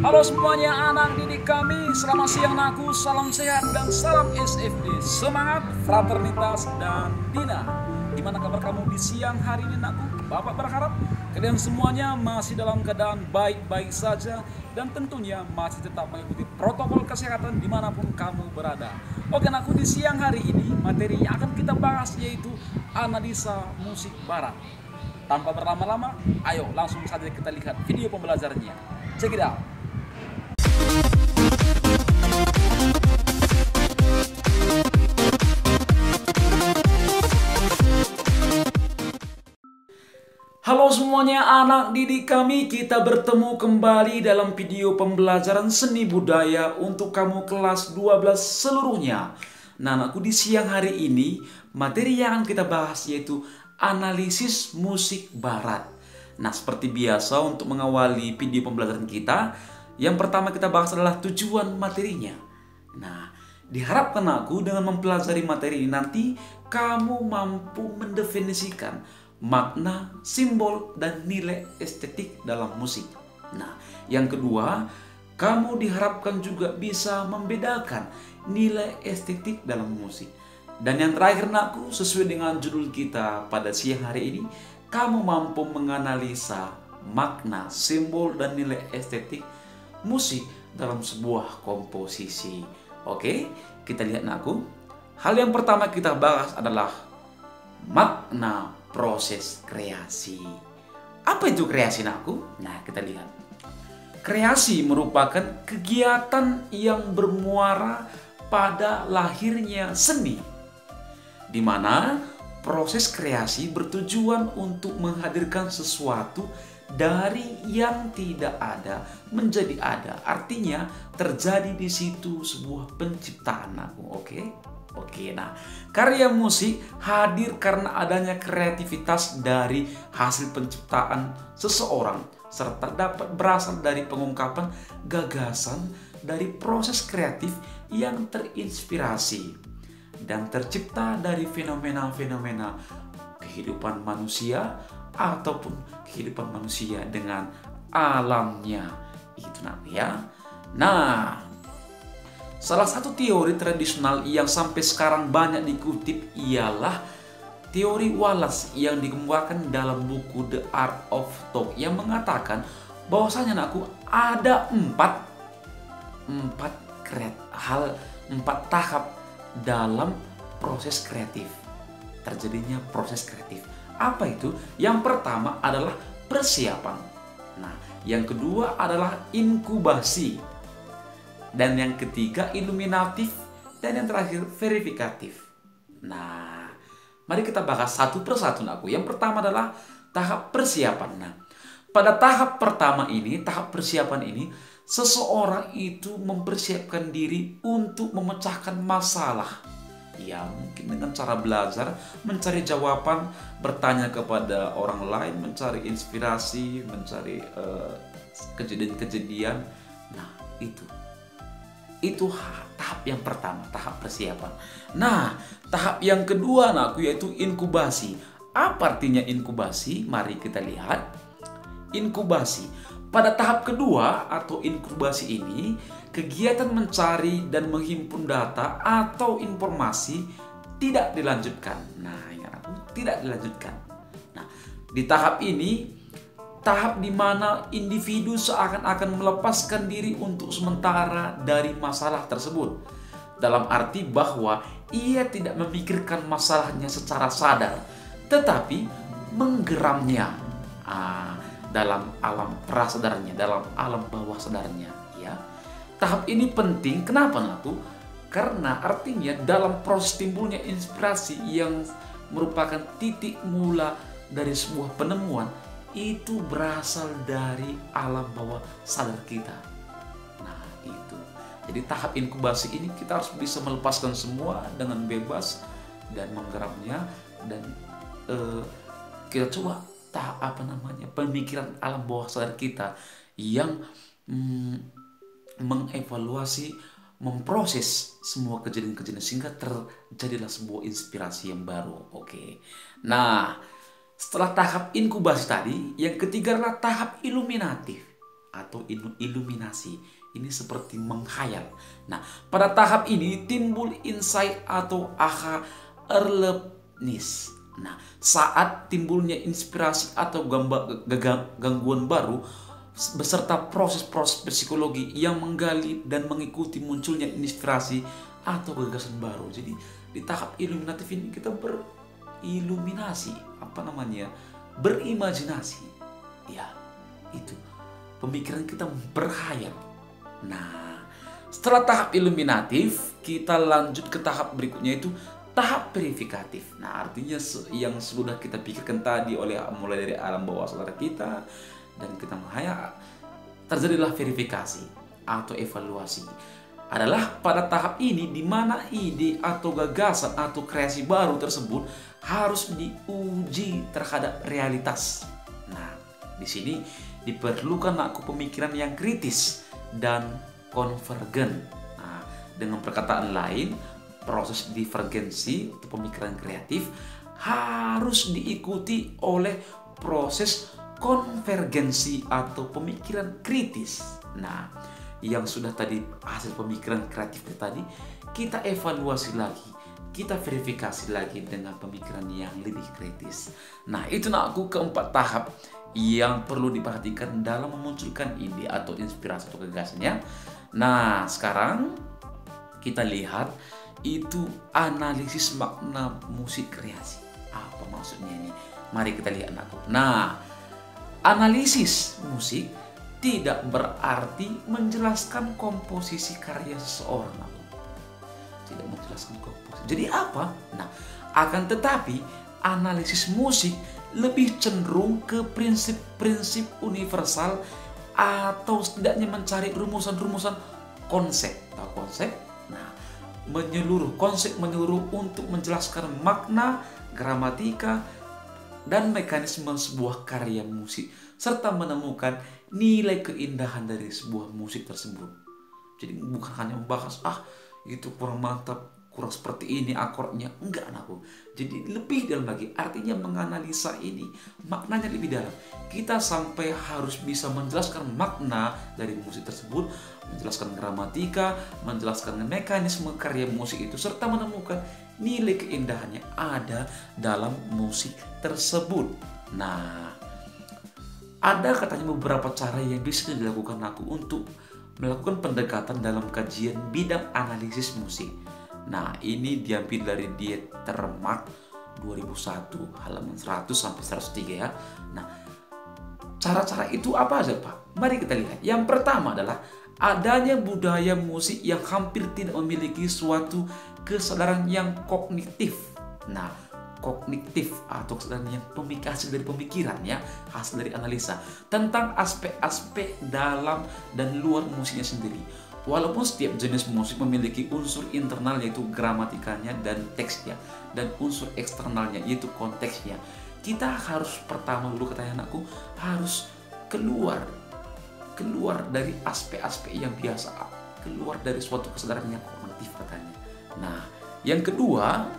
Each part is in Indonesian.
Halo semuanya anak didik kami, selamat siang naku, salam sehat dan salam SFD. Semangat, fraternitas dan Dina. Gimana kabar kamu di siang hari ini nakku? Bapak berharap kalian semuanya masih dalam keadaan baik-baik saja dan tentunya masih tetap mengikuti protokol kesehatan dimanapun kamu berada. Oke nakku, di siang hari ini materi yang akan kita bahas yaitu analisa musik barat. Tanpa berlama-lama, ayo langsung saja kita lihat video pembelajarannya. Check it out. Halo semuanya anak didik kami, kita bertemu kembali dalam video pembelajaran seni budaya untuk kamu kelas 12 seluruhnya. Nah anakku, di siang hari ini materi yang akan kita bahas yaitu analisis musik barat. Nah seperti biasa untuk mengawali video pembelajaran kita, yang pertama kita bahas adalah tujuan materinya. Nah diharapkan aku dengan mempelajari materi ini nanti kamu mampu mendefinisikan makna, simbol, dan nilai estetik dalam musik. Nah, yang kedua, kamu diharapkan juga bisa membedakan nilai estetik dalam musik. Dan yang terakhir, nakku, sesuai dengan judul kita pada siang hari ini, kamu mampu menganalisa makna, simbol, dan nilai estetik musik dalam sebuah komposisi. Oke, kita lihat, nakku. Hal yang pertama kita bahas adalah makna proses kreasi. Apa itu kreasi nakku? Nah kita lihat. Kreasi merupakan kegiatan yang bermuara pada lahirnya seni, di mana proses kreasi bertujuan untuk menghadirkan sesuatu dari yang tidak ada menjadi ada. Artinya terjadi di situ sebuah penciptaan nakku. Oke, nah karya musik hadir karena adanya kreativitas dari hasil penciptaan seseorang serta dapat berasal dari pengungkapan gagasan dari proses kreatif yang terinspirasi dan tercipta dari fenomena-fenomena kehidupan manusia ataupun kehidupan manusia dengan alamnya. Itu ya. Nah, salah satu teori tradisional yang sampai sekarang banyak dikutip ialah teori Wallace yang dikemukakan dalam buku The Art of Talk yang mengatakan bahwasanya nakku ada empat tahap dalam proses kreatif. Terjadinya proses kreatif. Apa itu? Yang pertama adalah persiapan. Nah, yang kedua adalah inkubasi. Dan yang ketiga iluminatif, dan yang terakhir verifikatif. Nah, mari kita bahas satu persatu nakku. Yang pertama adalah tahap persiapan. Nah, pada tahap pertama ini, tahap persiapan ini, seseorang itu mempersiapkan diri untuk memecahkan masalah. Ya, mungkin dengan cara belajar, mencari jawaban, bertanya kepada orang lain, mencari inspirasi, mencari kejadian-kejadian. Nah, itu tahap yang pertama, tahap persiapan. Nah, tahap yang kedua nakku yaitu inkubasi. Apa artinya inkubasi? Mari kita lihat. Inkubasi. Pada tahap kedua atau inkubasi ini, kegiatan mencari dan menghimpun data atau informasi tidak dilanjutkan. Nah, ingat aku, tidak dilanjutkan. Nah, di tahap ini tahap di mana individu seakan-akan melepaskan diri untuk sementara dari masalah tersebut. Dalam arti bahwa ia tidak memikirkan masalahnya secara sadar, tetapi menggeramnya dalam alam prasadarnya, dalam alam bawah sadarnya. Ya. Tahap ini penting, kenapa nakku? Karena artinya dalam proses timbulnya inspirasi yang merupakan titik mula dari sebuah penemuan, itu berasal dari alam bawah sadar kita. Nah itu. Jadi tahap inkubasi ini kita harus bisa melepaskan semua dengan bebas dan menggeraknya. Dan kita coba pemikiran alam bawah sadar kita yang mengevaluasi, memproses semua kejadian-kejadian sehingga terjadilah sebuah inspirasi yang baru. Oke. Nah, setelah tahap inkubasi tadi, yang ketiga adalah tahap iluminatif. atau iluminasi. Ini seperti menghayal. Nah, pada tahap ini timbul insight atau aha erlebnis. Nah, saat timbulnya inspirasi atau gangguan baru beserta proses-proses psikologi yang menggali dan mengikuti munculnya inspirasi atau gagasan baru. Jadi di tahap iluminatif ini kita beriluminasi, berimajinasi. Ya, itu. Pemikiran kita berhayal. Nah, setelah tahap iluminatif, kita lanjut ke tahap berikutnya, itu tahap verifikatif. Nah, artinya yang sudah kita pikirkan tadi mulai dari alam bawah sadar kita dan kita menghayal, terjadilah verifikasi atau evaluasi. Adalah pada tahap ini di mana ide atau gagasan atau kreasi baru tersebut harus diuji terhadap realitas. Nah, di sini diperlukan pemikiran yang kritis dan konvergen. Nah, dengan perkataan lain, proses divergensi atau pemikiran kreatif harus diikuti oleh proses konvergensi atau pemikiran kritis. Nah, yang sudah tadi hasil pemikiran kreatif tadi, kita evaluasi lagi, kita verifikasi lagi dengan pemikiran yang lebih kritis. Nah, itu keempat tahap yang perlu diperhatikan dalam memunculkan ide atau inspirasi atau gagasannya. Nah, sekarang kita lihat itu analisis makna musik kreasi. Apa maksudnya ini? Mari kita lihat Nah, analisis musik tidak berarti menjelaskan komposisi karya seseorang. Tidak menjelaskan komposisi. Jadi apa? Nah, akan tetapi analisis musik lebih cenderung ke prinsip-prinsip universal atau setidaknya mencari rumusan-rumusan konsep. Tahu konsep? Nah, konsep menyeluruh untuk menjelaskan makna, gramatika, dan mekanisme sebuah karya musik serta menemukan nilai keindahan dari sebuah musik tersebut. Jadi bukan hanya membahas itu kurang mantap, kurang seperti ini akornya, enggak Jadi lebih dalam lagi, artinya menganalisa ini maknanya lebih dalam. Kita sampai harus bisa menjelaskan makna dari musik tersebut, menjelaskan gramatika, menjelaskan mekanisme karya musik itu, serta menemukan nilai keindahannya ada dalam musik tersebut. Nah, ada katanya beberapa cara yang bisa dilakukan untuk melakukan pendekatan dalam kajian bidang analisis musik. Nah, ini diambil dari Dietermark 2001 halaman 100 sampai 103 ya. Nah, cara-cara itu apa aja Pak? Mari kita lihat. Yang pertama adalah adanya budaya musik yang hampir tidak memiliki suatu kesadaran yang kognitif. Nah, kognitif atau kesadaran yang hasil dari pemikiran ya, hasil dari analisa tentang aspek-aspek dalam dan luar musiknya sendiri. Walaupun setiap jenis musik memiliki unsur internal yaitu gramatikanya dan teksnya, dan unsur eksternalnya yaitu konteksnya, kita harus pertama dulu katanya harus keluar dari aspek-aspek yang biasa, keluar dari suatu kesadaran yang kognitif katanya. Nah, yang kedua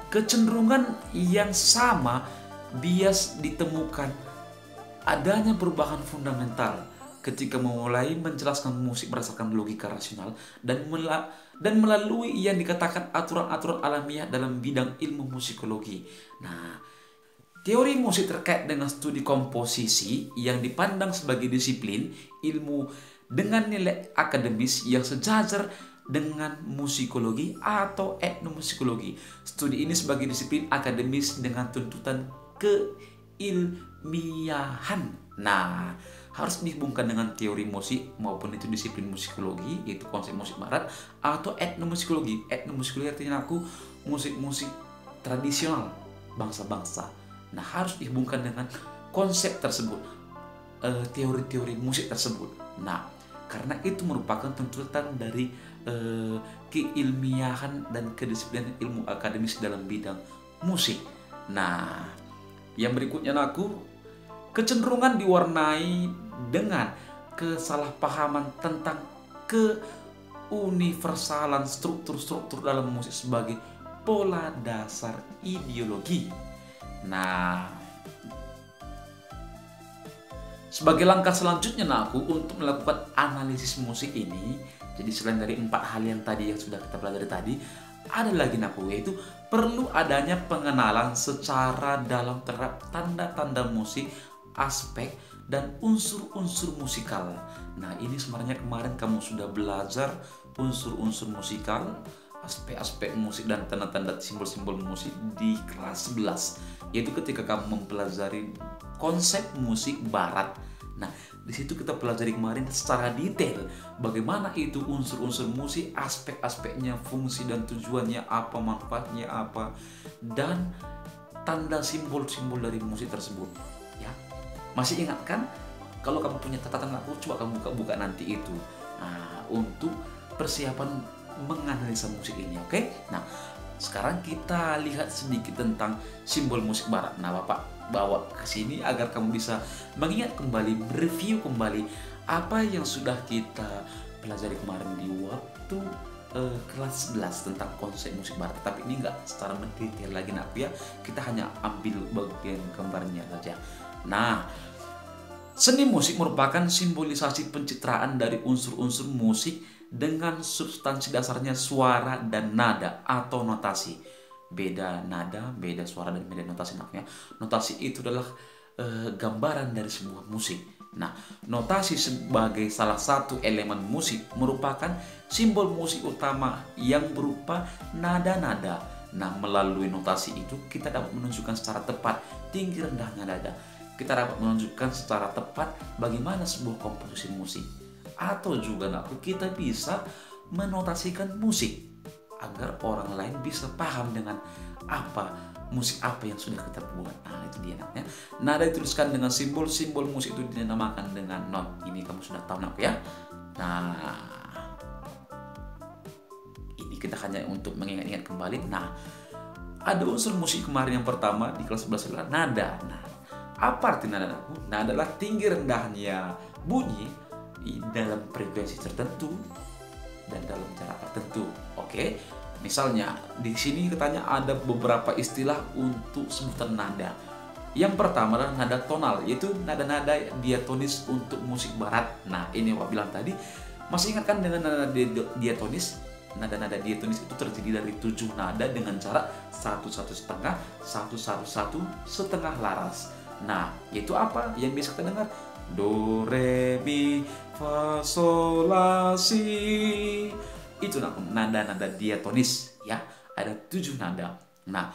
kecenderungan yang sama bias ditemukan adanya perubahan fundamental ketika memulai menjelaskan musik berdasarkan logika rasional dan melalui yang dikatakan aturan-aturan alamiah dalam bidang ilmu musikologi. Nah, teori musik terkait dengan studi komposisi yang dipandang sebagai disiplin ilmu dengan nilai akademis yang sejajar dengan musikologi atau etnomusikologi. Studi ini sebagai disiplin akademis dengan tuntutan keilmiahan. Nah, harus dihubungkan dengan teori musik maupun itu disiplin musikologi, yaitu konsep musik barat, atau etnomusikologi. Etnomusikologi artinya musik-musik tradisional bangsa-bangsa. Nah, harus dihubungkan dengan konsep tersebut, teori-teori musik tersebut. Nah, karena itu merupakan tuntutan dari keilmiahan dan kedisiplinan ilmu akademis dalam bidang musik. Nah, yang berikutnya kecenderungan diwarnai dengan kesalahpahaman tentang keuniversalan struktur-struktur dalam musik sebagai pola dasar ideologi. Nah, Sebagai langkah selanjutnya aku untuk melakukan analisis musik ini, jadi selain dari 4 hal yang tadi yang sudah kita pelajari tadi, ada lagi aku, yaitu perlu adanya pengenalan secara dalam terhadap tanda-tanda musik, aspek dan unsur-unsur musikal. Nah, ini sebenarnya kemarin kamu sudah belajar unsur-unsur musikal, aspek-aspek musik dan tanda-tanda simbol-simbol musik di kelas 11, yaitu ketika kamu mempelajari konsep musik barat. Nah, di situ kita pelajari kemarin secara detail bagaimana itu unsur-unsur musik, aspek-aspeknya, fungsi dan tujuannya apa, manfaatnya apa, dan tanda simbol-simbol dari musik tersebut. Ya, masih ingat kan? Kalau kamu punya catatan aku, coba kamu buka-buka nanti itu. Nah, untuk persiapan menganalisa musik ini, oke? Nah, sekarang kita lihat sedikit tentang simbol musik barat. Nah, Bapak bawa ke sini agar kamu bisa mengingat kembali, review kembali apa yang sudah kita pelajari kemarin di waktu kelas 11 tentang konsep musik barat. Tapi ini enggak secara mendetail lagi ya. Kita hanya ambil bagian gambarnya saja. Nah, seni musik merupakan simbolisasi pencitraan dari unsur-unsur musik dengan substansi dasarnya suara dan nada atau notasi. Beda nada, beda suara, dan beda notasi. Notasi itu adalah gambaran dari sebuah musik. Nah, notasi sebagai salah satu elemen musik merupakan simbol musik utama yang berupa nada-nada. Nah, melalui notasi itu kita dapat menunjukkan secara tepat tinggi rendahnya nada. Kita dapat menunjukkan secara tepat bagaimana sebuah komposisi musik. Atau juga kita bisa menotasikan musik agar orang lain bisa paham dengan musik apa yang sudah kita buat. Nah, itu dia namanya. Nada dituliskan dengan simbol-simbol musik itu dinamakan dengan not. Ini kamu sudah tahu ya. Nah, ini kita hanya untuk mengingat-ingat kembali. Nah, ada unsur musik kemarin yang pertama di kelas 11 adalah nada. Nah, apa arti nada? Nah, adalah tinggi rendahnya bunyi dalam frekuensi tertentu dan dalam jarak tertentu. Oke, misalnya di sini katanya ada beberapa istilah untuk sebutan nada. Yang pertama adalah nada tonal, yaitu nada-nada diatonis untuk musik barat. Nah, ini Pak bilang tadi, masih ingat kan dengan nada diatonis? Nada-nada diatonis itu terdiri dari 7 nada dengan jarak 1,1,5, 1,1,1,5 laras. Nah, yaitu apa yang bisa kita dengar? Do, re, mi, fa, sol, la, si. Itu nada-nada diatonis ya. Ada 7 nada. Nah,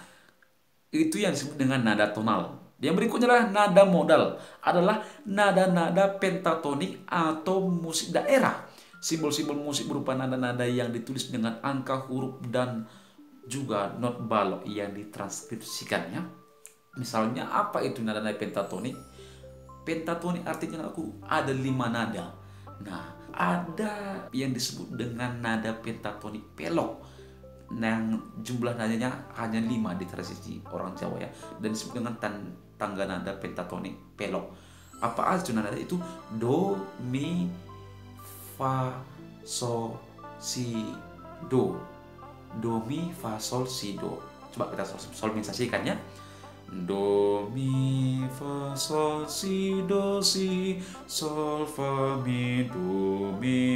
itu yang disebut dengan nada tonal. Yang berikutnya adalah nada modal. Adalah nada-nada pentatonik atau musik daerah. Simbol-simbol musik berupa nada-nada yang ditulis dengan angka huruf dan juga not balok yang ditranskripsikannya. Misalnya apa itu nada-nada pentatonik? Pentatonik artinya ada 5 nada. Nah, ada yang disebut dengan nada pentatonik pelok, yang jumlah nadanya hanya 5 di tradisi orang Jawa ya, dan disebut dengan tangga nada pentatonik pelok. Apa aja nada itu? Do, mi, fa, sol, si, do. Do, mi, fa, sol, si, do. Coba kita solmisasikan ya. Do, mi, fa, sol, si, do, si, sol, fa, mi, do, mi.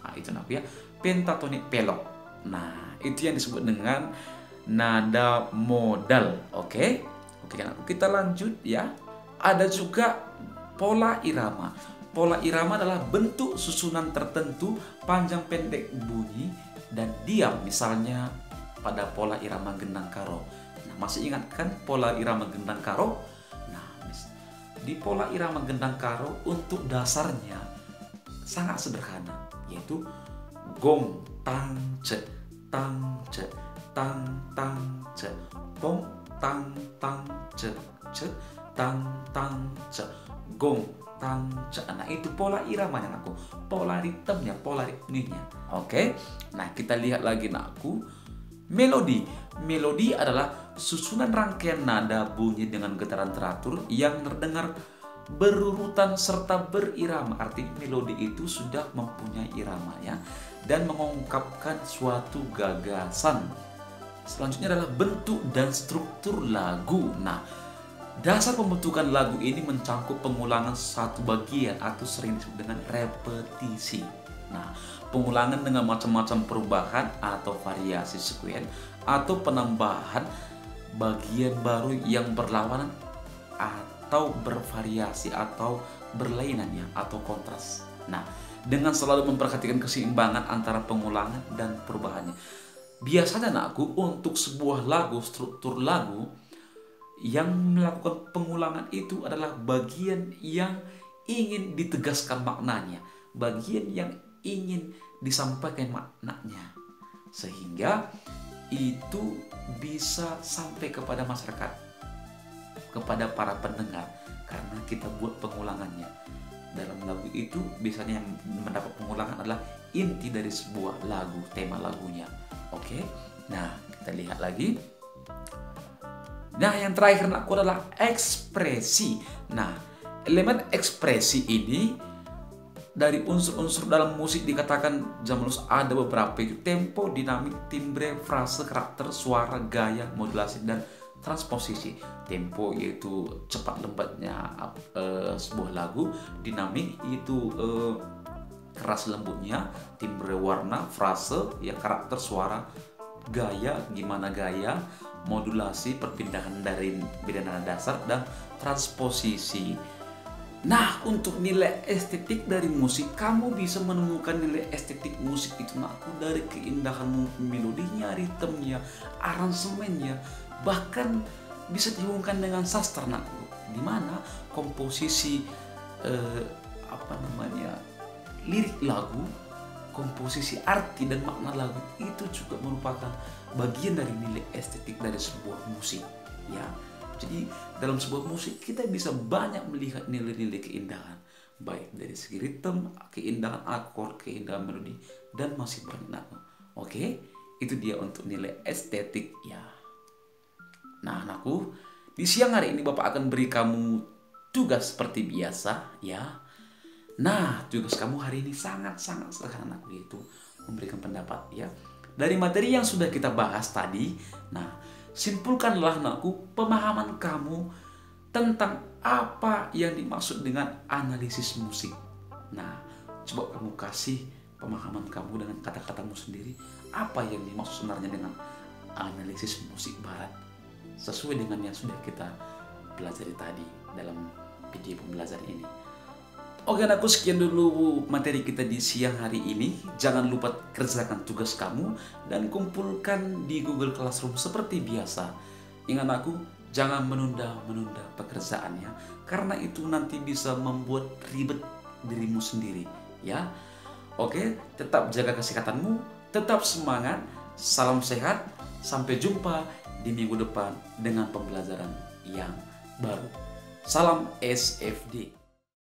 Nah, itu ya, pentatonik pelok. Nah, itu yang disebut dengan nada modal. Oke, kita lanjut ya. Ada juga pola irama. Pola irama adalah bentuk susunan tertentu panjang pendek bunyi dan diam. Misalnya pada pola irama gendang karo. Masih ingat kan pola irama gendang karo? Nah, di pola irama gendang karo untuk dasarnya sangat sederhana, yaitu gong, tang, ce, tang, ce, tang, tang, ce, gong, tang, tang, ce, ce, tang, tang, ce, gong, tang, ce. Nah, itu pola iramanya pola ritmenya, pola ritmenya. Oke, nah kita lihat lagi melodi. Melodi adalah susunan rangkaian nada bunyi dengan getaran teratur yang terdengar berurutan serta berirama. Artinya melodi itu sudah mempunyai irama ya, dan mengungkapkan suatu gagasan. Selanjutnya adalah bentuk dan struktur lagu. Nah, Dasar pembentukan lagu ini mencakup pengulangan satu bagian atau sering disebut dengan repetisi. Nah, pengulangan dengan macam-macam perubahan atau variasi sekuen atau penambahan bagian baru yang berlawanan atau bervariasi atau berlainan ya, atau kontras. Nah, dengan selalu memperhatikan keseimbangan antara pengulangan dan perubahannya. Biasanya anakku, untuk sebuah lagu, struktur lagu yang melakukan pengulangan itu adalah bagian yang ingin ditegaskan maknanya, bagian yang ingin disampaikan maknanya, sehingga itu bisa sampai kepada masyarakat, kepada para pendengar, karena kita buat pengulangannya. Dalam lagu itu biasanya yang mendapat pengulangan adalah inti dari sebuah lagu, tema lagunya. Oke, nah kita lihat lagi. Nah, yang terakhir aku adalah ekspresi. Nah, elemen ekspresi ini dari unsur-unsur dalam musik dikatakan zaman dulu ada beberapa, itu tempo, dinamik, timbre, frase, karakter, suara, gaya, modulasi, dan transposisi. Tempo yaitu cepat lembatnya sebuah lagu, dinamik itu keras lembutnya, timbre warna, frase ya karakter, suara, gaya gimana gaya, modulasi perpindahan dari beda nada dasar, dan transposisi. Nah, untuk nilai estetik dari musik, kamu bisa menemukan nilai estetik musik itu dari keindahan melodinya, ritmenya, aransemennya, bahkan bisa dihubungkan dengan sastra di mana komposisi lirik lagu, komposisi arti dan makna lagu itu juga merupakan bagian dari nilai estetik dari sebuah musik ya. Jadi dalam sebuah musik kita bisa banyak melihat nilai-nilai keindahan, baik dari segi ritme, keindahan akord, keindahan melodi, dan masih banyak. Oke, itu dia untuk nilai estetik ya. Nah anakku, di siang hari ini Bapak akan beri kamu tugas seperti biasa ya. Nah, tugas kamu hari ini sangat-sangat sederhana, yaitu memberikan pendapat ya. Dari materi yang sudah kita bahas tadi, nah, simpulkanlah anakku pemahaman kamu tentang apa yang dimaksud dengan analisis musik. Nah, coba kamu kasih pemahaman kamu dengan kata-katamu sendiri, apa yang dimaksud sebenarnya dengan analisis musik barat, sesuai dengan yang sudah kita pelajari tadi dalam video pembelajaran ini. Oke anakku, sekian dulu materi kita di siang hari ini. Jangan lupa kerjakan tugas kamu dan kumpulkan di Google Classroom seperti biasa. Ingat anakku, jangan menunda-menunda pekerjaannya, karena itu nanti bisa membuat ribet dirimu sendiri ya. Oke, tetap jaga kesehatanmu, tetap semangat, salam sehat, sampai jumpa di minggu depan dengan pembelajaran yang baru. Salam SFD.